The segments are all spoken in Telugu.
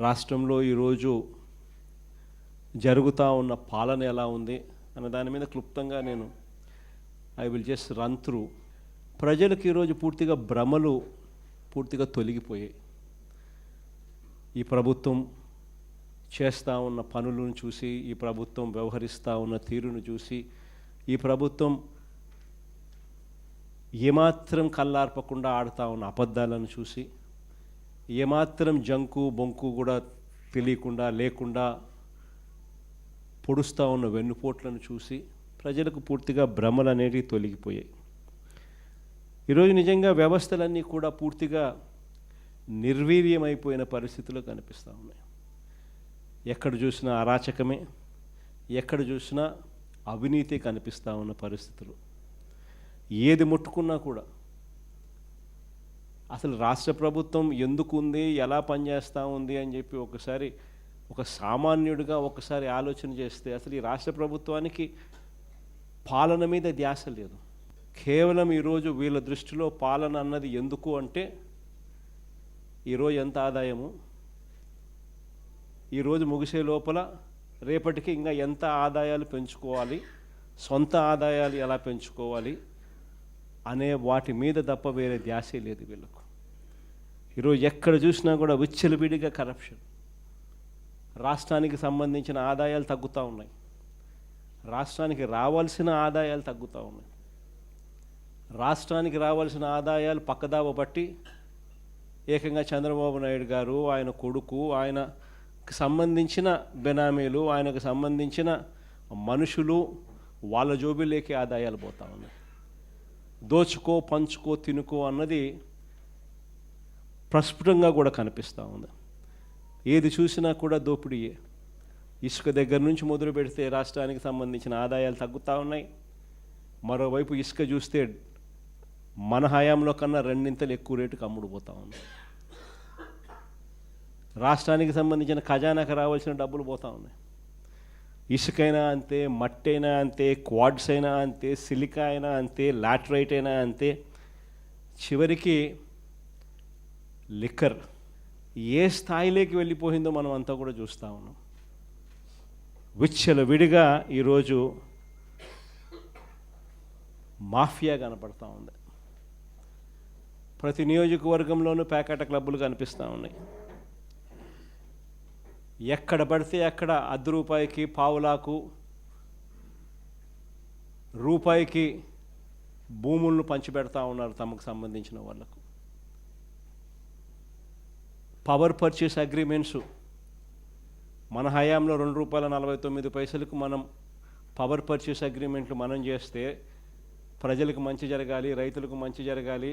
రాష్ట్రంలో ఈరోజు జరుగుతూ ఉన్న పాలన ఎలా ఉంది అన్న దాని మీద క్లుప్తంగా నేను I will just run through. ప్రజలకు ఈరోజు పూర్తిగా భ్రమలు పూర్తిగా తొలగిపోయాయి. ఈ ప్రభుత్వం చేస్తూ ఉన్న పనులను చూసి, ఈ ప్రభుత్వం వ్యవహరిస్తూ ఉన్న తీరును చూసి, ఈ ప్రభుత్వం ఏమాత్రం కళ్ళార్పకుండా ఆడుతూ ఉన్న అబద్ధాలను చూసి, ఏమాత్రం జంకు బొంకు కూడా తెలియకుండా లేకుండా పొడుస్తూ ఉన్న వెన్నుపోట్లను చూసి ప్రజలకు పూర్తిగా భ్రమలు అనేవి తొలగిపోయాయి. ఈరోజు నిజంగా వ్యవస్థలన్నీ కూడా పూర్తిగా నిర్వీర్యమైపోయిన పరిస్థితులు కనిపిస్తూ ఉన్నాయి. ఎక్కడ చూసినా అరాచకమే, ఎక్కడ చూసినా అవినీతి కనిపిస్తూ ఉన్న పరిస్థితులు. ఏది ముట్టుకున్నా కూడా అసలు రాష్ట్ర ప్రభుత్వం ఎందుకు ఉంది, ఎలా పనిచేస్తూ ఉంది అని చెప్పి ఒకసారి ఒక సామాన్యుడిగా ఒకసారి ఆలోచన చేస్తే అసలు ఈ రాష్ట్ర ప్రభుత్వానికి పాలన మీద ధ్యాస లేదు. కేవలం ఈరోజు వీళ్ళ దృష్టిలో పాలన అన్నది ఎందుకు అంటే ఈరోజు ఎంత ఆదాయము, ఈరోజు ముగిసే లోపల రేపటికి ఇంకా ఎంత ఆదాయాలు పెంచుకోవాలి, సొంత ఆదాయాలు ఎలా పెంచుకోవాలి అనే వాటి మీద తప్ప వేరే ధ్యాసే లేదు వీళ్ళకు. ఈరోజు ఎక్కడ చూసినా కూడా విచ్చలవిడిగా కరప్షన్. రాష్ట్రానికి సంబంధించిన ఆదాయాలు తగ్గుతూ ఉన్నాయి, రాష్ట్రానికి రావాల్సిన ఆదాయాలు తగ్గుతూ ఉన్నాయి. రాష్ట్రానికి రావాల్సిన ఆదాయాలు పక్కదావ బట్టి ఏకంగా చంద్రబాబు నాయుడు గారు, ఆయన కొడుకు, ఆయనకు సంబంధించిన బెనామీలు, ఆయనకు సంబంధించిన మనుషులు వాళ్ళ జోబిలోకి ఆదాయాలు పోతూ ఉన్నాయి. దోచుకో పంచుకో తినుకో అన్నది ప్రస్ఫుటంగా కూడా కనిపిస్తూ ఉంది. ఏది చూసినా కూడా దోపిడీయే. ఇసుక దగ్గర నుంచి మొదలు పెడితే రాష్ట్రానికి సంబంధించిన ఆదాయాలు తగ్గుతూ ఉన్నాయి. మరోవైపు ఇసుక చూస్తే మన హయాంలో కన్నా రెండింతలు ఎక్కువ రేటుకు అమ్ముడుపోతూ ఉంది. రాష్ట్రానికి సంబంధించిన ఖజానాకు రావాల్సిన డబ్బులు పోతూ ఉన్నాయి. ఇసుకైనా అంతే, మట్టి అయినా అంతే, క్వాడ్స్ అయినా అంతే, సిలికా అయినా అంతే, లాటరైట్ అయినా అంతే, చివరికి లిక్కర్ ఏ స్థాయిలోకి వెళ్ళిపోయిందో మనం అంతా కూడా చూస్తూ ఉన్నాం. విచ్చలవిడిగా ఈరోజు మాఫియా కనపడతా ఉంది. ప్రతి నియోజకవర్గంలోనూ ప్యాకెట్ క్లబ్బులు కనిపిస్తూ ఉన్నాయి. ఎక్కడ పడితే అక్కడ ₹10 పావులాకు రూపాయికి భూములను పంచిపెడతా ఉన్నారు తమకు సంబంధించిన వాళ్ళకు. పవర్ పర్చేస్ అగ్రిమెంట్స్ మన హయాంలో ₹2.49 మనం పవర్ పర్చేస్ అగ్రిమెంట్లు మనం చేస్తే ప్రజలకు మంచి జరగాలి, రైతులకు మంచి జరగాలి,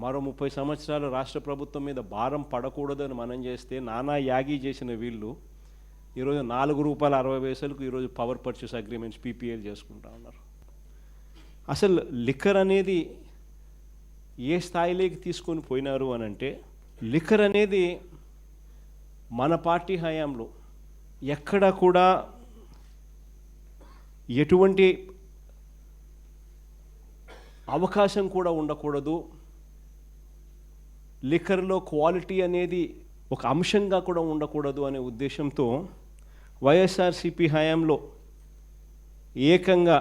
మరో 30 సంవత్సరాలు రాష్ట్ర ప్రభుత్వం మీద భారం పడకూడదని మనం చేస్తే నానా యాగి చేసిన వీళ్ళు ఈరోజు ₹4.60 ఈరోజు పవర్ పర్చేస్ అగ్రిమెంట్స్ పీపీఎల్ చేసుకుంటా ఉన్నారు. అసలు లిక్కర్ అనేది ఏ స్థాయిలోకి తీసుకొని పోయినారు అని అంటే, లిక్కర్ అనేది మన పార్టీ హయాంలో ఎక్కడ కూడా ఎటువంటి అవకాశం కూడా ఉండకూడదు, లిక్కర్లో క్వాలిటీ అనేది ఒక అంశంగా కూడా ఉండకూడదు అనే ఉద్దేశంతో వైఎస్ఆర్సీపీ హయాంలో ఏకంగా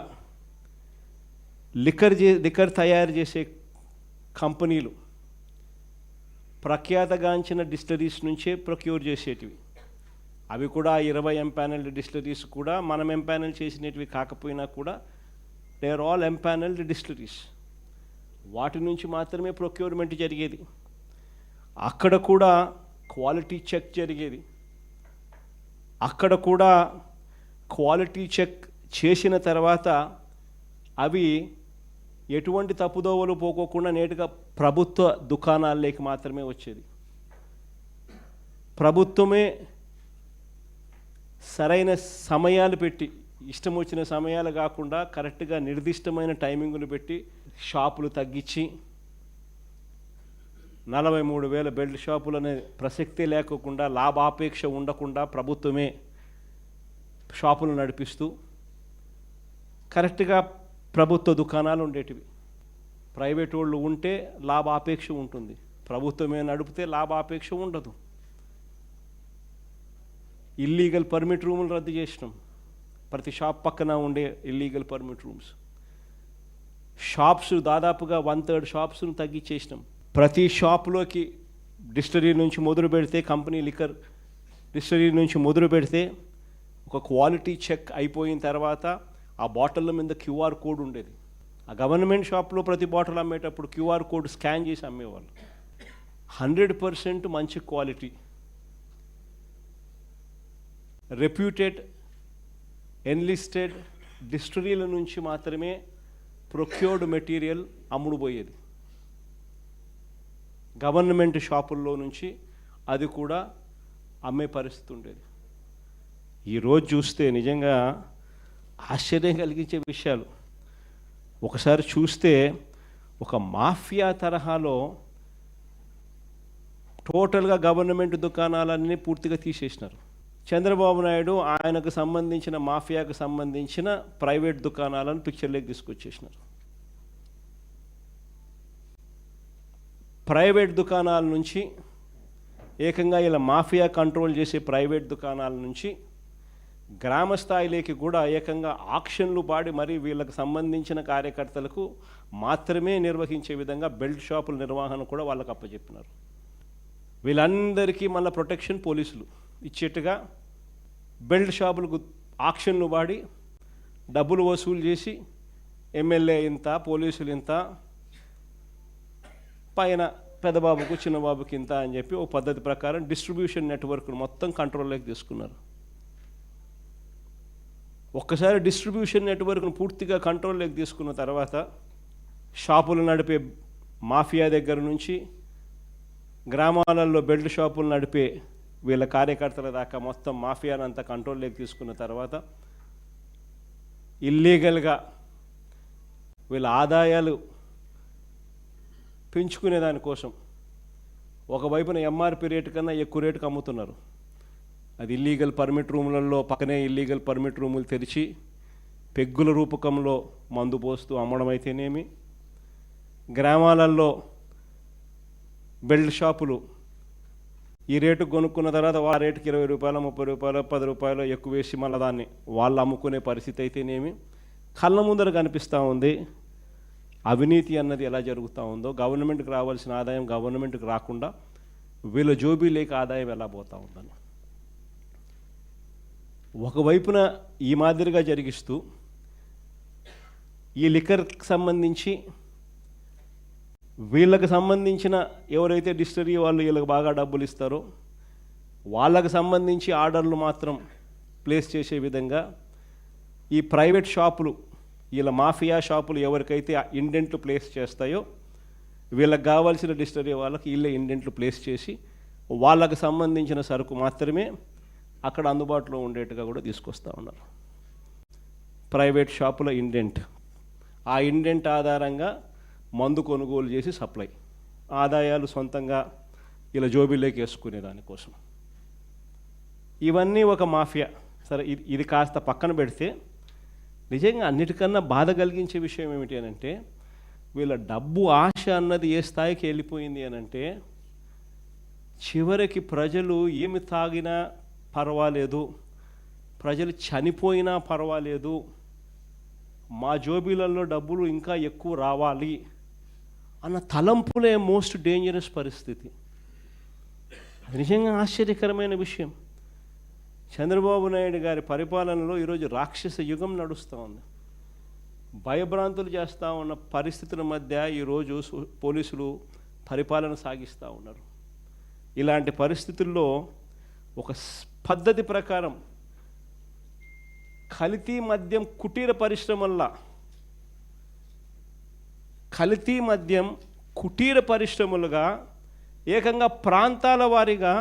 లిక్కర్ తయారు చేసే కంపెనీలు ప్రఖ్యాతగాంచిన డిస్టిలరీస్ నుంచే ప్రొక్యూర్ చేసేటివి. అవి కూడా 20 ఎంపానల్డ్ డిస్టిలరీస్ కూడా మనం ఎంపానల్ చేసినవి కాకపోయినా కూడా they are all empanelled distilleries. వాటి నుంచి మాత్రమే ప్రొక్యూర్మెంట్ జరిగేది. అక్కడ కూడా క్వాలిటీ చెక్ జరిగేది. అక్కడ కూడా క్వాలిటీ చెక్ చేసిన తర్వాత అవి ఎటువంటి తప్పుదోవలు పోకోకుండా నేరుగా ప్రభుత్వ దుకాణాల్లోకి మాత్రమే వచ్చేది. ప్రభుత్వమే సరైన సమయాలు పెట్టి, ఇష్టం వచ్చిన సమయాలు కాకుండా కరెక్ట్గా నిర్దిష్టమైన టైమింగులు పెట్టి షాపులు తగ్గించి 43,000 బెల్ట్ షాపులు అనే ప్రసక్తే లేకోకుండా, లాభాపేక్ష ఉండకుండా ప్రభుత్వమే షాపులు నడిపిస్తూ కరెక్ట్గా ప్రభుత్వ దుకాణాలు ఉండేటివి. ప్రైవేట్ వాళ్ళు ఉంటే లాభాపేక్ష ఉంటుంది, ప్రభుత్వమే నడిపితే లాభాపేక్ష ఉండదు. ఇల్లీగల్ పర్మిట్ రూములు రద్దు చేసినాం. ప్రతి షాప్ పక్కన ఉండే ఇల్లీగల్ పర్మిట్ రూమ్స్. షాప్స్ దాదాపుగా 1/3 షాప్స్ను తగ్గించేసినాం. ప్రతి షాప్లోకి డిస్టరీ నుంచి మొదలు పెడితే, కంపెనీ లిక్కర్ డిస్టరీ నుంచి మొదలు పెడితే ఒక క్వాలిటీ చెక్ అయిపోయిన తర్వాత ఆ బాటిళ్ళ మీద క్యూఆర్ కోడ్ ఉండేది. ఆ గవర్నమెంట్ షాప్లో ప్రతి బాటిల్ అమ్మేటప్పుడు క్యూఆర్ కోడ్ స్కాన్ చేసి అమ్మేవాళ్ళు. 100% మంచి క్వాలిటీ, రెప్యూటెడ్ ఎన్లిస్టెడ్ డిస్టరీల నుంచి మాత్రమే ప్రొక్యూర్డ్ మెటీరియల్ అమ్ముడుపోయేది. గవర్నమెంట్ షాపుల్లో నుంచి అది కూడా అమ్మే పరిస్థితి ఉండేది. ఈరోజు చూస్తే నిజంగా ఆశ్చర్యం కలిగించే విషయాలు. ఒకసారి చూస్తే ఒక మాఫియా తరహాలో టోటల్గా గవర్నమెంట్ దుకాణాలన్నీ పూర్తిగా తీసేసినారు. చంద్రబాబు నాయుడు ఆయనకు సంబంధించిన మాఫియాకు సంబంధించిన ప్రైవేట్ దుకాణాలను పిక్చర్లోకి తీసుకొచ్చేసినారు. ప్రైవేట్ దుకాణాల నుంచి ఏకంగా ఇలా మాఫియా కంట్రోల్ చేసే ప్రైవేట్ దుకాణాల నుంచి గ్రామ స్థాయిలోకి కూడా ఏకంగా ఆక్షన్లు పాడి మరి వీళ్ళకి సంబంధించిన కార్యకర్తలకు మాత్రమే నిర్వహించే విధంగా బెల్ట్ షాపుల నిర్వహణ కూడా వాళ్ళకు అప్పచెప్పినారు. వీళ్ళందరికీ మళ్ళీ ప్రొటెక్షన్ పోలీసులు ఇచ్చేట్టుగా బెల్ట్ షాపులకు ఆక్షన్లు వాడి డబ్బులు వసూలు చేసి ఎమ్మెల్యే ఇంత, పోలీసులు ఇంత, పైన పెద్దబాబుకు చిన్నబాబుకి ఇంత అని చెప్పి ఒక పద్ధతి ప్రకారం డిస్ట్రిబ్యూషన్ నెట్వర్క్ను మొత్తం కంట్రోల్లోకి తీసుకున్నారు. ఒక్కసారి డిస్ట్రిబ్యూషన్ నెట్వర్క్ను పూర్తిగా కంట్రోల్లోకి తీసుకున్న తర్వాత షాపులు నడిపే మాఫియా దగ్గర నుంచి గ్రామాలలో బెల్ట్ షాపులు నడిపే వీళ్ళ కార్యకర్తల దాకా మొత్తం మాఫియానంతా కంట్రోల్లోకి తీసుకున్న తర్వాత ఇల్లీగల్గా వీళ్ళ ఆదాయాలు పెంచుకునే దానికోసం ఒకవైపున ఎంఆర్పి రేటు కన్నా ఎక్కువ రేటుకు అమ్ముతున్నారు. అది ఇల్లీగల్ పర్మిట్ రూములలో పక్కనే ఇల్లీగల్ పర్మిట్ రూములు తెరిచి పెగ్గుల రూపకంలో మందు పోస్తూ అమ్మడం అయితేనేమి, గ్రామాలలో బెల్ట్ షాపులు ఈ రేటుకు కొనుక్కున్న తర్వాత ఆ రేటుకి 20 రూపాయలు, 30 రూపాయలు, 10 రూపాయలు ఎక్కువ వేసి మళ్ళీ దాన్ని వాళ్ళు అమ్ముకునే పరిస్థితి అయితేనేమి కళ్ళ ముందర కనిపిస్తూ ఉంది. అవినీతి అన్నది ఎలా జరుగుతూ ఉందో, గవర్నమెంట్కి రావాల్సిన ఆదాయం గవర్నమెంట్కి రాకుండా వీళ్ళ జోబీలేక ఆదాయం ఎలా పోతూ ఉందని ఒకవైపున ఈ మాదిరిగా జరిగిస్తూ ఈ లిక్కర్కి సంబంధించి వీళ్ళకి సంబంధించిన ఎవరైతే డిస్టరీ వాళ్ళు వీళ్ళకి బాగా డబ్బులు ఇస్తారో వాళ్ళకి సంబంధించి ఆర్డర్లు మాత్రం ప్లేస్ చేసే విధంగా ఈ ప్రైవేట్ షాపులు, వీళ్ళ మాఫియా షాపులు ఎవరికైతే ఇండెంట్లు ప్లేస్ చేస్తాయో వీళ్ళకి కావాల్సిన డిస్టరీ వాళ్ళకి వీళ్ళే ఇండెంట్లు ప్లేస్ చేసి వాళ్ళకు సంబంధించిన సరుకు మాత్రమే అక్కడ అందుబాటులో ఉండేట్టుగా కూడా తీసుకొస్తూ ఉన్నారు. ప్రైవేట్ షాపుల ఇండెంట్, ఆ ఇండెంట్ ఆధారంగా మందు కొనుగోలు చేసి సప్లై, ఆదాయాలు సొంతంగా ఇలా జోబీలోకి వేసుకునే దానికోసం. ఇవన్నీ ఒక మాఫియా. సరే, ఇది కాస్త పక్కన పెడితే నిజంగా అన్నిటికన్నా బాధ కలిగించే విషయం ఏమిటి అని అంటే వీళ్ళ డబ్బు ఆశ అన్నది ఏ స్థాయికి వెళ్ళిపోయింది అని అంటే చివరికి ప్రజలు ఏమి తాగినా పర్వాలేదు, ప్రజలు చనిపోయినా పర్వాలేదు, మా జోబీలలో డబ్బులు ఇంకా ఎక్కువ రావాలి అన్న తలంపులే మోస్ట్ డేంజరస్ పరిస్థితి. అది నిజంగా ఆశ్చర్యకరమైన విషయం. చంద్రబాబు నాయుడు గారి పరిపాలనలో ఈరోజు రాక్షస యుగం నడుస్తూ ఉంది. భయభ్రాంతులు చేస్తూ ఉన్న పరిస్థితుల మధ్య ఈరోజు పోలీసులు పరిపాలన సాగిస్తూ ఉన్నారు. ఇలాంటి పరిస్థితుల్లో ఒక పద్ధతి ప్రకారం కల్తీ మద్యం కుటీర పరిశ్రమల్లా, కల్తీ మద్యం కుటీర పరిశ్రమలుగా ఏకంగా ప్రాంతాల వారీగా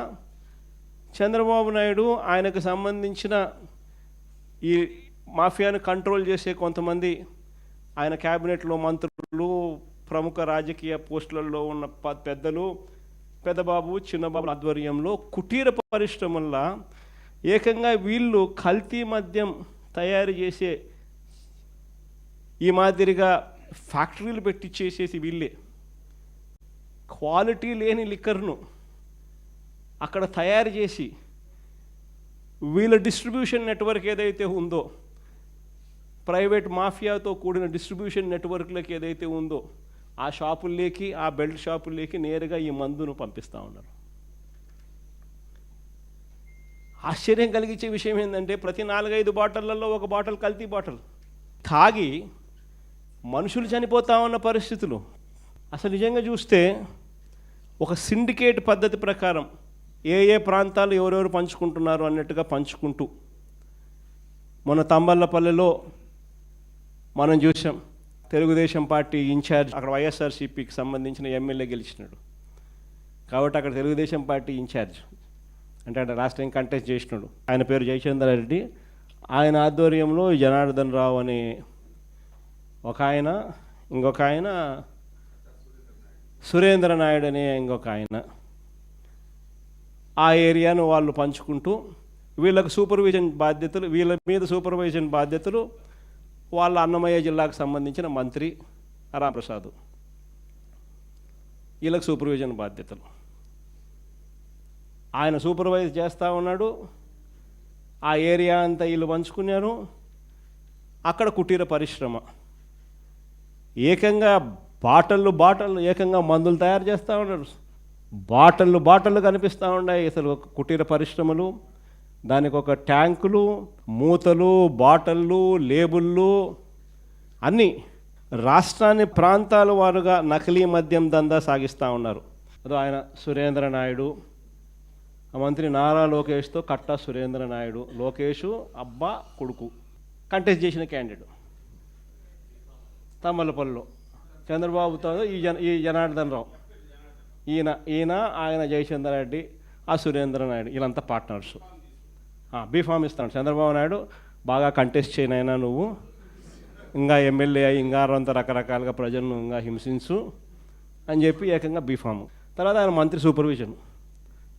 చంద్రబాబు నాయుడు ఆయనకు సంబంధించిన ఈ మాఫియాను కంట్రోల్ చేసే కొంతమంది ఆయన క్యాబినెట్లో మంత్రులు, ప్రముఖ రాజకీయ పోస్టులలో ఉన్న పెద్దలు, పెద్దబాబు చిన్నబాబు ఆధ్వర్యంలో కుటీర పరిశ్రమల్లా ఏకంగా వీళ్ళు కల్తీ మద్యం తయారు చేసే ఈ మాదిరిగా ఫ్యాక్టరీలు పెట్టి చేసేసి వీళ్ళే క్వాలిటీ లేని లిక్కర్ను అక్కడ తయారు చేసి వీళ్ళ డిస్ట్రిబ్యూషన్ నెట్వర్క్ ఏదైతే ఉందో, ప్రైవేట్ మాఫియాతో కూడిన డిస్ట్రిబ్యూషన్ నెట్వర్క్లకి ఏదైతే ఉందో, ఆ షాపుల్లోకి, ఆ బెల్ట్ షాపుల్లోకి నేరుగా ఈ మందును పంపిస్తూ ఉన్నారు. ఆశ్చర్యం కలిగించే విషయం ఏంటంటే ప్రతి 4-5 బాటిళ్లలో ఒక బాటిల్ కల్తీ బాటిల్. తాగి మనుషులు చనిపోతా ఉన్న పరిస్థితులు. అసలు నిజంగా చూస్తే ఒక సిండికేట్ పద్ధతి ప్రకారం ఏ ఏ ప్రాంతాలు ఎవరెవరు పంచుకుంటున్నారు అన్నట్టుగా పంచుకుంటూ, మన తంబళ్ళపల్లెలో మనం చూసాం, తెలుగుదేశం పార్టీ ఇన్ఛార్జ్ అక్కడ వైఎస్ఆర్సీపీకి సంబంధించిన ఎమ్మెల్యే గెలిచినాడు కాబట్టి అక్కడ తెలుగుదేశం పార్టీ ఇన్ఛార్జ్ అంటే రాష్ట్రం కంటెస్ట్ చేసినాడు. ఆయన పేరు జయచంద్ర రెడ్డి. ఆయన ఆధ్వర్యంలో జనార్దన్ రావు అనే ఒక ఆయన, ఇంకొక ఆయన సురేంద్ర నాయుడు అనే ఇంకొక ఆయన, ఆ ఏరియాను వాళ్ళు పంచుకుంటూ వీళ్ళకు సూపర్విజన్ బాధ్యతలు, వీళ్ళ మీద సూపర్విజన్ బాధ్యతలు వాళ్ళ అన్నమయ్య జిల్లాకు సంబంధించిన మంత్రి రాంప్రసాద్, వీళ్ళకి సూపర్విజన్ బాధ్యతలు. ఆయన సూపర్వైజ్ చేస్తూ ఉన్నాడు. ఆ ఏరియా అంతా వీళ్ళు పంచుకున్నారు. అక్కడ కుటీర పరిశ్రమ ఏకంగా బాటళ్ళు ఏకంగా మందులు తయారు చేస్తూ ఉన్నారు. బాటళ్ళు కనిపిస్తూ ఉన్నాయి. అసలు కుటీర పరిశ్రమలు, దానికి ఒక ట్యాంకులు, మూతలు, బాటళ్ళు, లేబుళ్ళు అన్నీ రాష్ట్రాన్ని ప్రాంతాల వారుగా నకిలీ మద్యం దందా సాగిస్తూ ఉన్నారు. అదో ఆయన సురేంద్ర నాయుడు, ఆ మంత్రి నారా లోకేష్తో కట్టా సురేంద్ర నాయుడు, లోకేష్ అబ్బా కొడుకు కంటెస్ట్ చేసిన క్యాండిడేట్ తమ్మలపల్లిలో, చంద్రబాబుతో ఈ జనార్దన్ రావు, ఈయన ఆయన జయచంద్ర రెడ్డి, ఆ సురేంద్ర నాయుడు, వీళ్ళంతా పార్ట్నర్స్. బీఫామ్ ఇస్తాడు చంద్రబాబు నాయుడు, బాగా కంటెస్ట్ చేయనైనా నువ్వు, ఇంకా ఎమ్మెల్యే అయ్యి ఇంకా అంత రకరకాలుగా ప్రజలను ఇంకా హింసించు అని చెప్పి ఏకంగా బీఫాము. తర్వాత ఆయన మంత్రి సూపర్విజన్,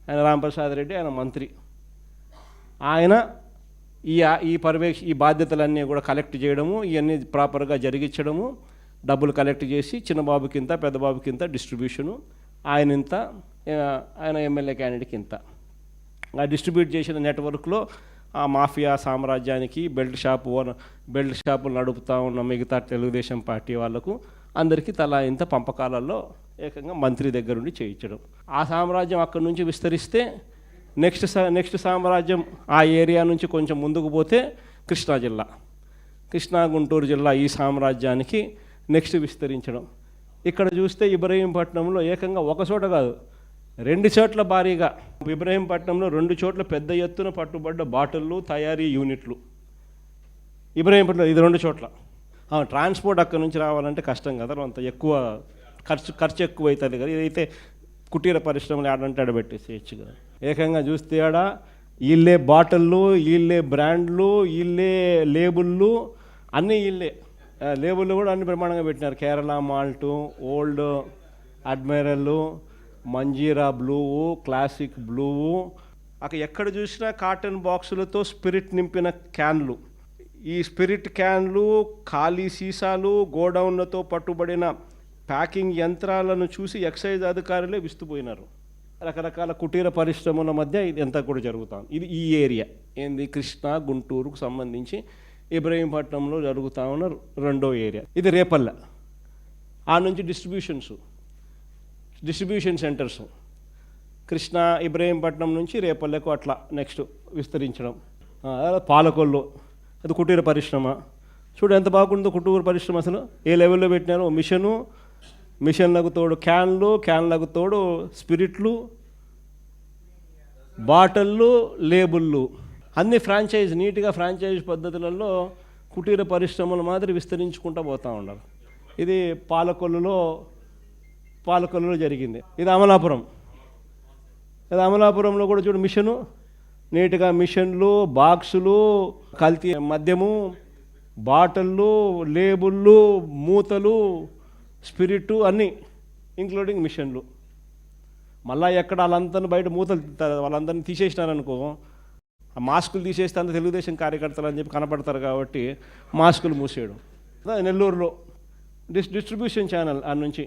ఆయన రాంప్రసాద్ రెడ్డి, ఆయన మంత్రి. ఆయన ఈ బాధ్యతలన్నీ కూడా కలెక్ట్ చేయడము, ఇవన్నీ ప్రాపర్గా జరిగించడము, డబ్బులు కలెక్ట్ చేసి చిన్నబాబుకింత పెద్దబాబుకింత డిస్ట్రిబ్యూషను, ఆయన ఎమ్మెల్యే క్యాండిడేట్కి ఇంత. ఆ డిస్ట్రిబ్యూట్ చేసిన నెట్వర్క్లో ఆ మాఫియా సామ్రాజ్యానికి బెల్ట్ షాపులు నడుపుతూ ఉన్న మిగతా తెలుగుదేశం పార్టీ వాళ్లకు అందరికీ తలా ఇంత పంపకాలలో ఏకంగా మంత్రి దగ్గరుండి చేయించడం. ఆ సామ్రాజ్యం అక్కడి నుంచి విస్తరిస్తే నెక్స్ట్ సామ్రాజ్యం ఆ ఏరియా నుంచి కొంచెం ముందుకు పోతే కృష్ణా గుంటూరు జిల్లా ఈ సామ్రాజ్యానికి నెక్స్ట్ విస్తరించడం. ఇక్కడ చూస్తే ఇబ్రహీంపట్నంలో ఏకంగా ఒక చోట కాదు 2 చోట్ల భారీగా, ఇబ్రహీంపట్నంలో 2 చోట్ల పెద్ద ఎత్తున పట్టుబడ్డ బాటిళ్ళు, తయారీ యూనిట్లు. ఇబ్రహీంపట్నం ఇది 2 చోట్ల. ట్రాన్స్పోర్ట్ అక్కడి నుంచి రావాలంటే కష్టం కదా, అంత ఎక్కువ ఖర్చు ఎక్కువ అవుతుంది కదా. ఇదైతే కుటీర పరిశ్రమలు ఆడంటే ఆడబెట్టేసేయచ్చు కదా. ఏకంగా చూస్తే ఆడ వీళ్ళే బాటిళ్ళు, వీళ్ళే బ్రాండ్లు, వీళ్ళే లేబుళ్ళు, అన్నీ వీళ్ళే. లేబుళ్ళు కూడా అన్ని ప్రమాణంగా పెట్టినారు. Kerala malt, old admiral, Manjeera blue, classic blue. అక్కడ ఎక్కడ చూసినా కాటన్ బాక్సులతో స్పిరిట్ నింపిన క్యాన్లు. ఈ స్పిరిట్ క్యాన్లు, ఖాళీ సీసాలు, గోడౌన్లతో పట్టుబడిన ప్యాకింగ్ యంత్రాలను చూసి ఎక్సైజ్ అధికారులే విస్తుపోయినారు. రకరకాల కుటీర పరిశ్రమల మధ్య ఇది ఎంత కూడా జరుగుతుంది. ఇది ఈ ఏరియా ఏంది, కృష్ణా గుంటూరుకు సంబంధించి ఇబ్రహీంపట్నంలో జరుగుతూ ఉన్న 2వ ఏరియా. ఇది రేపల్ల. ఆ నుంచి డిస్ట్రిబ్యూషన్ సెంటర్స్ కృష్ణా ఇబ్రహీంపట్నం నుంచి రేపల్లెకు అట్లా నెక్స్ట్ విస్తరించడం. పాలకొల్లు, అది కుటీర పరిశ్రమ. చూడు ఎంత బాగుందో కుటీర పరిశ్రమ. అసలు ఏ లెవెల్లో పెట్టినారో. మిషన్లకు తోడు క్యాన్లకు తోడు స్పిరిట్లు, బాటిళ్ళు, లేబుళ్ళు, అన్ని ఫ్రాంచైజ్, నీట్గా ఫ్రాంచైజ్ పద్ధతులలో కుటీర పరిశ్రమల మాదిరి విస్తరించుకుంటూ పోతూ ఉన్నారు. ఇది పాలకొల్లులో జరిగింది. ఇది అమలాపురంలో కూడా చూడు నీట్గా మిషన్లు, బాక్సులు, కల్తీ మద్యము, బాటిళ్ళు, లేబుళ్ళు, మూతలు, స్పిరిట్ అన్నీ ఇంక్లూడింగ్ మిషన్లు. మళ్ళీ ఎక్కడ వాళ్ళందరినీ బయట మూతలు వాళ్ళందరినీ తీసేసినారనుకో, ఆ మాస్కులు తీసేస్తే అంత తెలుగుదేశం కార్యకర్తలు అని చెప్పి కనపడతారు కాబట్టి మాస్కులు మూసేయడం. నెల్లూరులో డిస్ట్రిబ్యూషన్ ఛానల్ ఆ నుంచి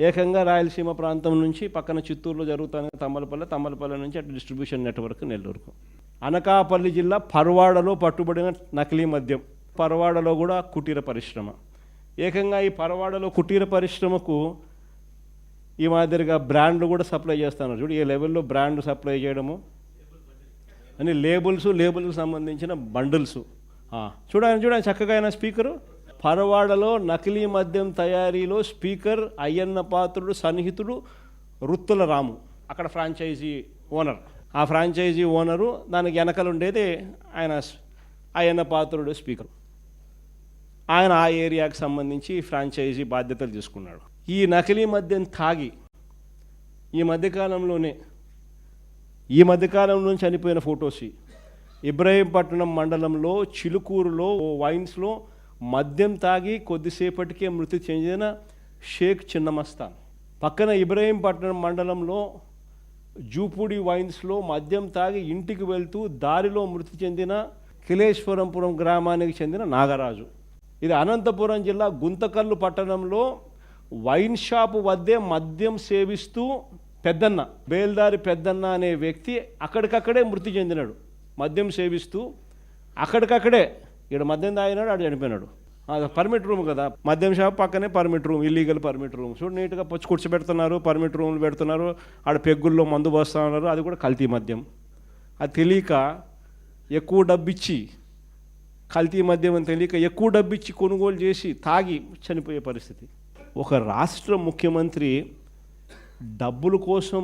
ఏకంగా రాయలసీమ ప్రాంతం నుంచి పక్కన చిత్తూరులో జరుగుతాను తమ్మలపల్లె నుంచి అటు డిస్ట్రిబ్యూషన్ నెట్వర్క్ నెల్లూరుకు. అనకాపల్లి జిల్లా పర్వాడలో పట్టుబడిన నకిలీ మద్యం. పర్వాడలో కూడా కుటీర పరిశ్రమ. ఏకంగా ఈ పర్వాడలో కుటీర పరిశ్రమకు ఈ మాదిరిగా బ్రాండ్లు కూడా సప్లై చేస్తున్నారు. చూడు ఏ లెవెల్లో బ్రాండ్ సప్లై చేయడము అని లేబుల్స్కి సంబంధించిన బండిల్స్. చూడండి చక్కగా అయిన స్పీకరు. పరవాడలో నకిలీ మద్యం తయారీలో స్పీకర్ అయ్యన్న పాత్రుడు సన్నిహితుడు రుత్తుల రాము, అక్కడ ఫ్రాంచైజీ ఓనర్. ఆ ఫ్రాంచైజీ ఓనరు దానికి వెనకలు ఉండేది ఆయన అయ్యన్న పాత్రుడు స్పీకర్. ఆయన ఆ ఏరియాకి సంబంధించి ఫ్రాంచైజీ బాధ్యతలు తీసుకున్నాడు. ఈ నకిలీ మద్యం తాగి ఈ మధ్యకాలంలో చనిపోయిన ఫొటోస్. ఇబ్రహీంపట్నం మండలంలో చిలుకూరులో వైన్స్లో మద్యం తాగి కొద్దిసేపటికే మృతి చెందిన షేక్ చిన్నమస్తాన్. పక్కన ఇబ్రహీంపట్నం మండలంలో జూపూడి వైన్స్లో మద్యం తాగి ఇంటికి వెళ్తూ దారిలో మృతి చెందిన కిలేశ్వరంపురం గ్రామానికి చెందిన నాగరాజు. ఇది అనంతపురం జిల్లా గుంతకల్లు పట్టణంలో వైన్ షాపు వద్దే మద్యం సేవిస్తూ పెద్దన్న, బేల్దారి పెద్దన్న అనే వ్యక్తి అక్కడికక్కడే మృతి చెందినాడు. మద్యం సేవిస్తూ అక్కడికక్కడే ఇక్కడ మద్యం తాగినాడు, ఆడు చనిపోయినాడు. అది పర్మిట్ రూమ్ కదా, మద్యం షాప్ పక్కనే permit room, illegal permit room. చూడు నీట్గా పొచ్చి కూర్చోబెడుతున్నారు, పర్మిట్ రూమ్లు పెడుతున్నారు, ఆడ పెగ్గుల్లో మందు పోస్తూ ఉన్నారు. అది కూడా కల్తీ మద్యం. అది తెలియక ఎక్కువ డబ్బిచ్చి, కల్తీ మద్యం అని తెలియక ఎక్కువ డబ్బిచ్చి కొనుగోలు చేసి తాగి చనిపోయే పరిస్థితి. ఒక రాష్ట్ర ముఖ్యమంత్రి డబ్బుల కోసం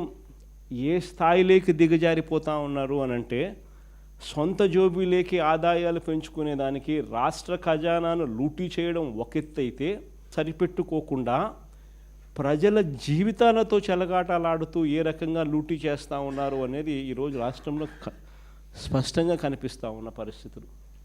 ఏ స్థాయిలోకి దిగజారిపోతూ ఉన్నారు అని అంటే, సొంత జోబీలోకి ఆదాయాలు పెంచుకునేదానికి రాష్ట్ర ఖజానాను లూటీ చేయడం ఒక ఎత్తు అయితే, సరిపెట్టుకోకుండా ప్రజల జీవితాలతో చెలగాటలాడుతూ ఏ రకంగా లూటీ చేస్తూ ఉన్నారు అనేది ఈరోజు రాష్ట్రంలో స్పష్టంగా కనిపిస్తూ ఉన్న పరిస్థితులు.